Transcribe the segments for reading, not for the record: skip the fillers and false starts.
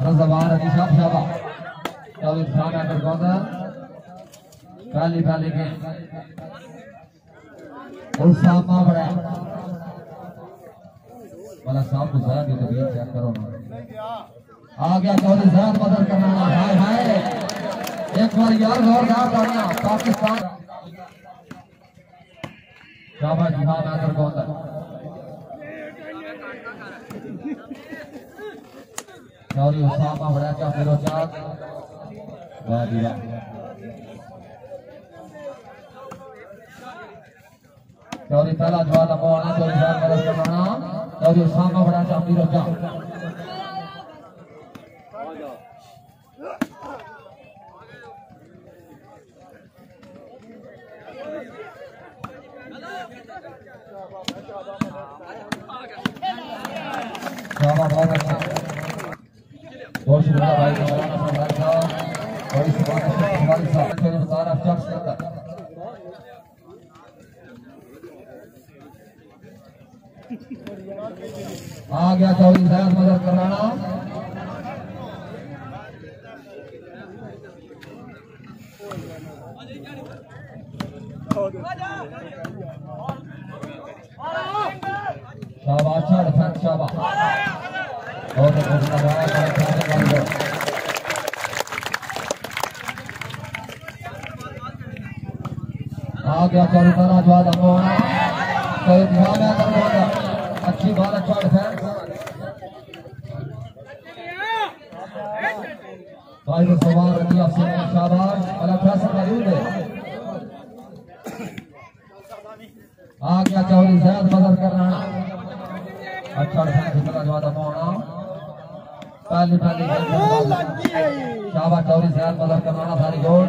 रज़वान अली शाबा तो इंसान आकर कौन पहली के उसामा बड़ा वाला साहब को जरा भी तबीयत चेक करो ना आ गया चौधरी ज़रात मदद करना हाय हाय एक बार यार जोरदार तालियां पाकिस्तान शाबाश जिहाद आकर कौन चौधरी उसामा बड़ा क्या फिरोजात वाह जी वाह चौधरी पहला जवाब मोहना चौधरी ज़रात मदद करना चौधरी उसामा बड़ा क्या फिरोजात बहुत अच्छा बहुत शुक्रिया भाई मौलाना साहब बड़ी सुभान हमारे साथ के मुतार अफजल से आ गया चौधरी ज़रात मदद कराना शाबाश डिफेंस शाबाश बहुत अच्छा आ गया चौधरी जवाब अच्छी बात अच्छा डिफेंस भाई सवार रजी अफसर शाबाश अलग फैसला मौजूद है आ गया चौधरी ज़रात मदद करना अच्छा जवाब मोहना पहली शाबाश चौधरी ज़रात मदद करना सारी गोल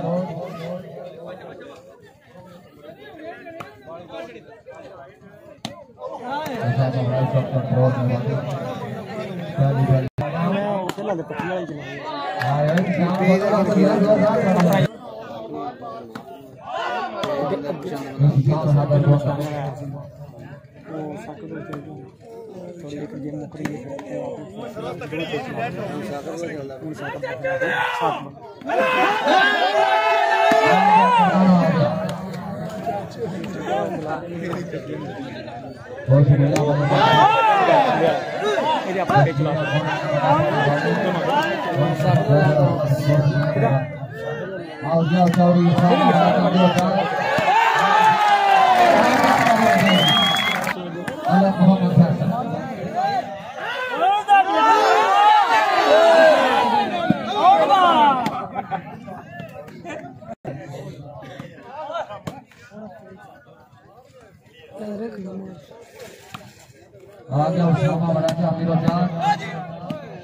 आगे उस्मा बड़ा के अमीर जान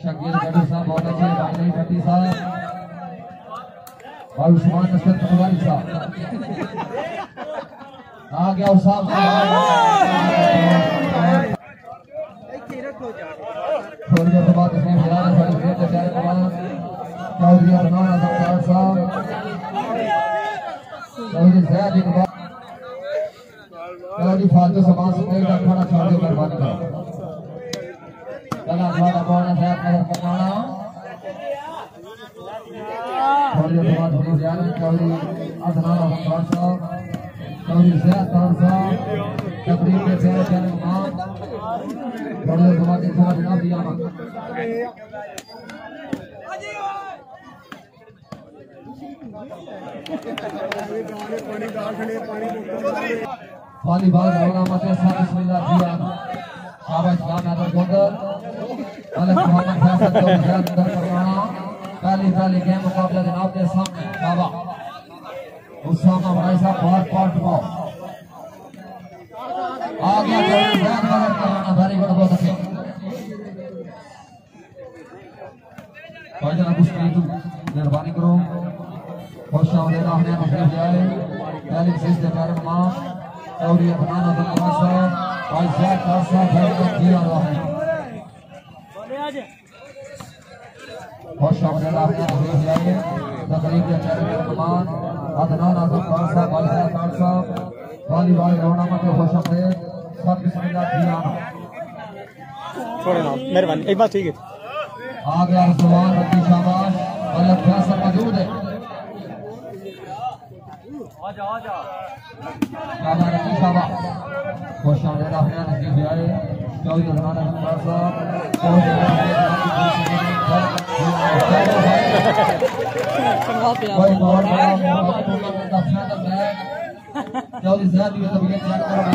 शकील गढ़ी साहब बहुत अच्छे बानी भट्टी साहब और उस्मान नसरत पुरवारी साहब आ गया उस्मान थोड़ी देर बाद इसमें मिलान सारी खेल के चारे कमान चौधरी अदनान अजमदार साहब चौधरी ज़याद इकबाल चौधरी फालतू सामान से कोई खड़ा छोड़ दे मेहरबानी करो चला द्वारा बोलना ज़याद मदद करना थोड़ी देर बाद हुजूर जान चौधरी अदनान अजमदार साहब चौधरी ज़याद खान साहब तकरीब के चेहरे चेहरे इमाम थोड़ी देर बाद इतना जनाब दिया वाली बात होना मत है बिस्मिल्लाह दिया शाबाश नाम है तो गोदर अलग मोहम्मद फैसल को ज़याद अंदर करवाना पहली गेम मुकाबला जनाब के सामने शाबाश उस्मा भाई साहब बहुत पॉइंट को आ गया ज़याद मदद करवाना वेरी गुड बहुत अच्छे भाई जनाब कुछ मेहरबानी करो खुश आमदीद आपने तशरीफ लाए पहली विशेष प्यारे मेहमान चौधरी अदनान अजमदार साहब भाई ज़याद खान साहब दिया रहा है खुश आमदीद आपने तशरीफ लाए तकरीब के प्यारे मेहमान अदनान अजमदार साहब भाई ज़याद खान साहब वाली रोना मत खुश आमदीद सब बिस्मिल्लाह दिया छोड़ो ना मेहरबानी एक बात ठीक है आ गया जुबान रखी शाबाश मतलब फैसल मौजूद है शाबाश रखी शाबाश खुश आमदेद अपने नसीब से आए चौधरी जमाना सरदार साहब कोई बहुत बड़ा टूर्नामेंट का फाइनल है चौधरी साहब की तबीयत चेक करो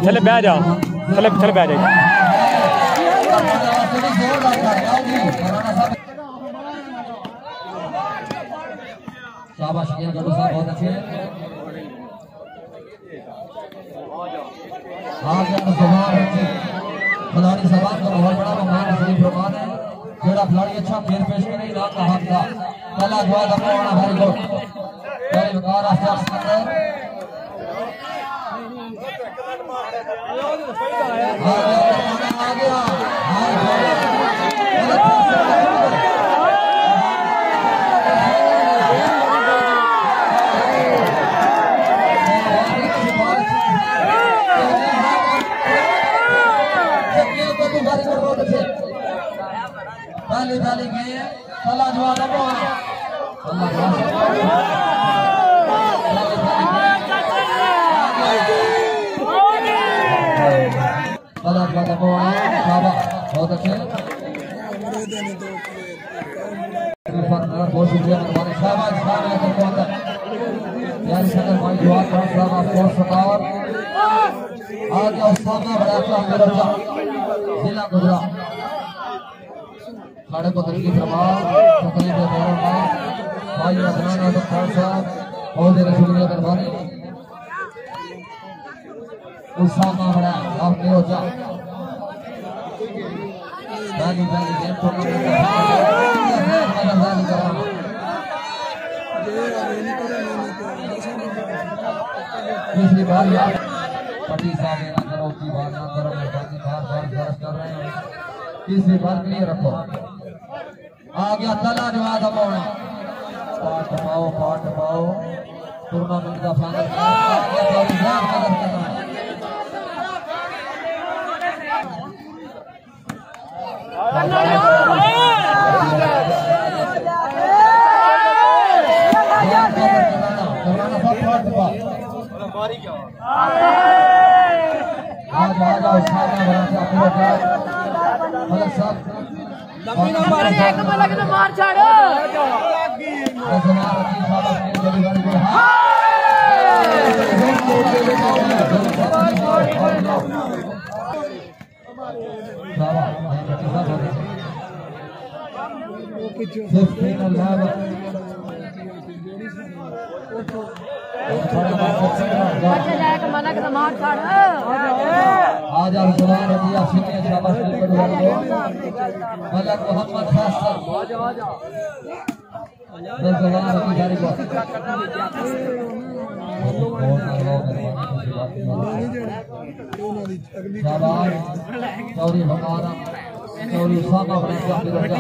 थले बह जा थले थले बह जा शाबाश किया गड्डू साहब बहुत अच्छे आगे जुबान रखी खिलाड़ी सवाल का बहुत बड़ा मेहमान शरीफ रहमान है जेड़ा खिलाड़ी अच्छा खेल पेश करे इनाम का हक था पहला जवाब अपना भाई को पहले वकार आस्था सिकंदर आ गया पहले पहले गए पहला जवाब बहुत अच्छे बहुत शुक्रिया मेहरबानी शाबाश आज सामना बड़ा जिला गुजरात साढ़े को तकलीफ रमाल तकलीफ भाई अदनाना सरदार साहब बहुत ज़्यादा शुक्रिया मेहरबानी उस सामना बड़ा आपने हो जा पहली पहली गेम टूर्नामेंट तीसरी बार पटी साहब ना करो की बात ना करो मेहरबानी बार दर्ज कर रहे हैं तीसरी बार क्लियर रखो आ गया तला जवाब अमाउना पाट पाओ टूर्नामेंट का फाइनल मार छाड़ो आज जुबान रजिया फिर शाबाश मलक मोहम्मद फैसल जुबान रजी जारी को शाबाश चौधरी भगारा चौधरी उसामा बने काफी रजा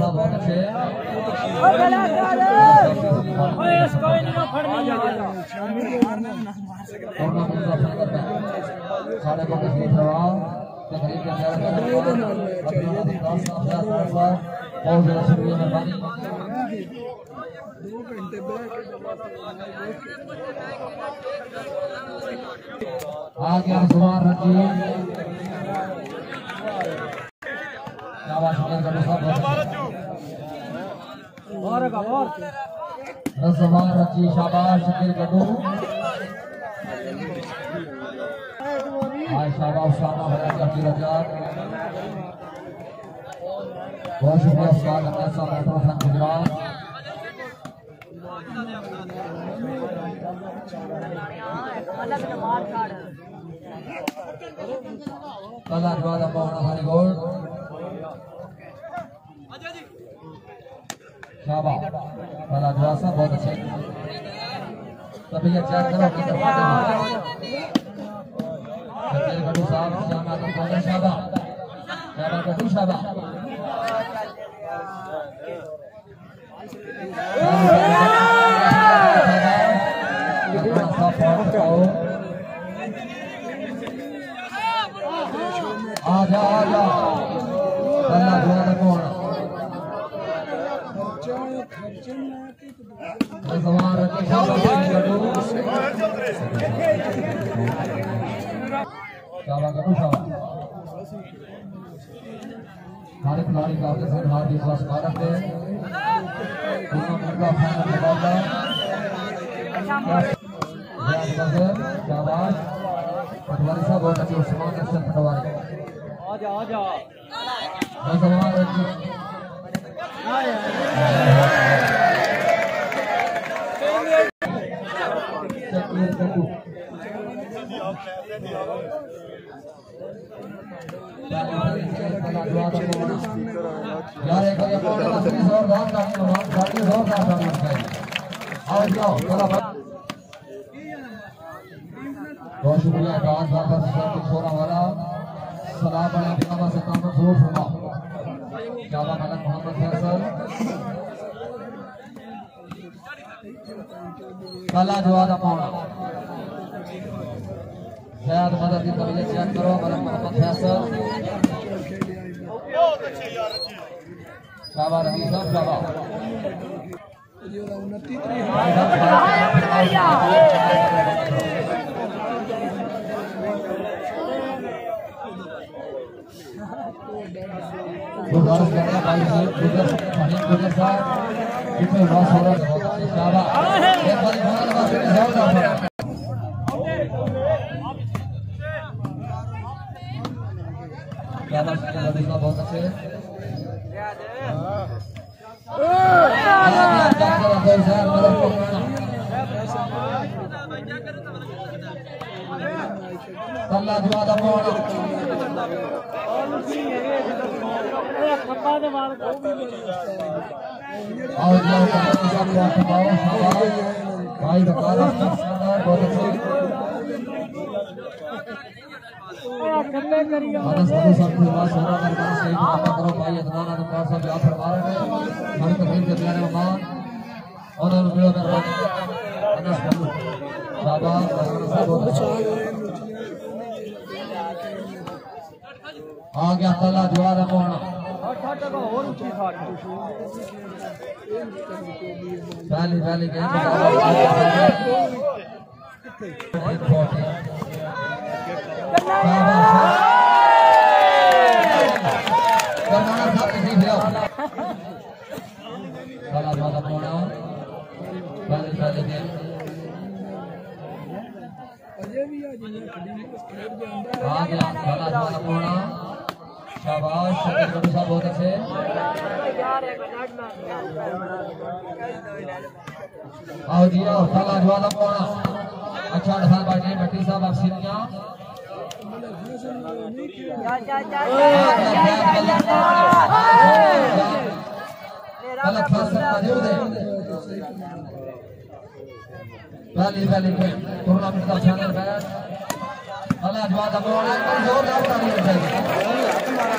बहुत अच्छे साढ़े को तकलीफ रहा तकलीफ के अंदर बहुत ज़्यादा शुक्रिया मेहरबानी आ गया जुबान रखी शाबाश जुबान रखी शाबाश शकील गड्डू शाबाश शाबाश बड़ा की रजात बहुत शुक्रिया स्वागत है सब मेट्रो फैन गुजरात कला जवाब अपना हमारी गोल शाबाश कला जवाब सब बहुत अच्छे सभी चेक करो कि शकील गड्डू साहब शाबाश शाबाश गड्डू शाबाश जाओ आजा आजा अल्लाह दुआ कौन जवान रखे शाबाश करो शाबाश हर खिलाड़ी का अपने सिर हाथ विश्वास मारक है टूर्नामेंट का फाइनल मुकाबला शाबाश पटवारी साहब बहुत अच्छे उस्मान अफसर पटवारी आजा आजा जवान रखे यार एक ये पौड़े का सीरीज और दान का नमाज गाड़ी और दान का नमाज आओ जाओ चलो बहुत शुक्रिया गांव बाबा सर के छोरा वाला सलाम बड़ा बाबा से काम जोर सुना जावा मलक मोहम्मद फैसल कला जवाब पाना शायद मदद की कबिलियत चेक करो मलक मोहम्मद फैसल शाबाश रफी साहब शाबाश गुजारिश कर रहे हैं भाई साहब गुजर साहब कितने लॉस हो रहा है शाबाश एक बार बहुत लगा सीरीज और दान शाबाश लड़का बहुत अच्छे अल्लाह जवाब पाना और भाई बकार बहुत अच्छे मानस मधु साहब को आवाज सोना करना सही काम करो भाई अदनान अदनान साहब यहाँ फरमा रहे हैं हमारी तकरीर के प्यारे मेहमान और वीडियो में मानस मधु शाबाश साहब बहुत अच्छा आ गया तला जवाब पाना पहली पहली गेम शाबाश साहब बहुत अच्छे आओ जी आओ काला ज्वाला पाना अच्छा साल बाटे भट्टी साहब आप सीनिया गलत फैसला मौजूद है पहली टूर्नामेंट का फाइनल मैच काला ज्वाला पाना जोरदार ताली बजाइए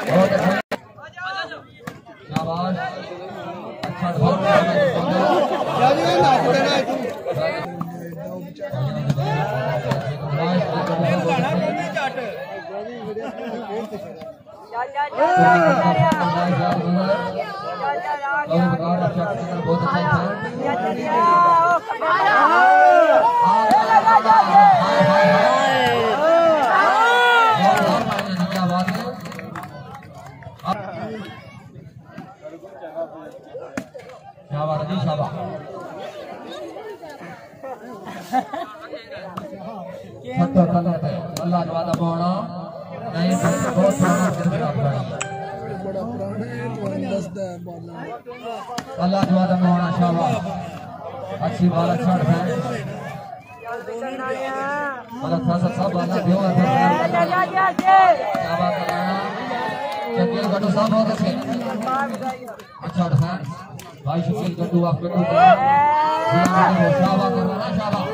बहुत अच्छा शाबाश अच्छा अल्लाह जवाब पाना नहीं बहुत पुराना अल्लाह जवाब पाना शाबाश अच्छी बाल अच्छा है मतलब थोड़ा सा बाला दियो शाबाश कराना शकील गड्डू साहब बहुत अच्छे अच्छा है भाई शकील गड्डू आप गड्डू शाबाश कराना शाबाश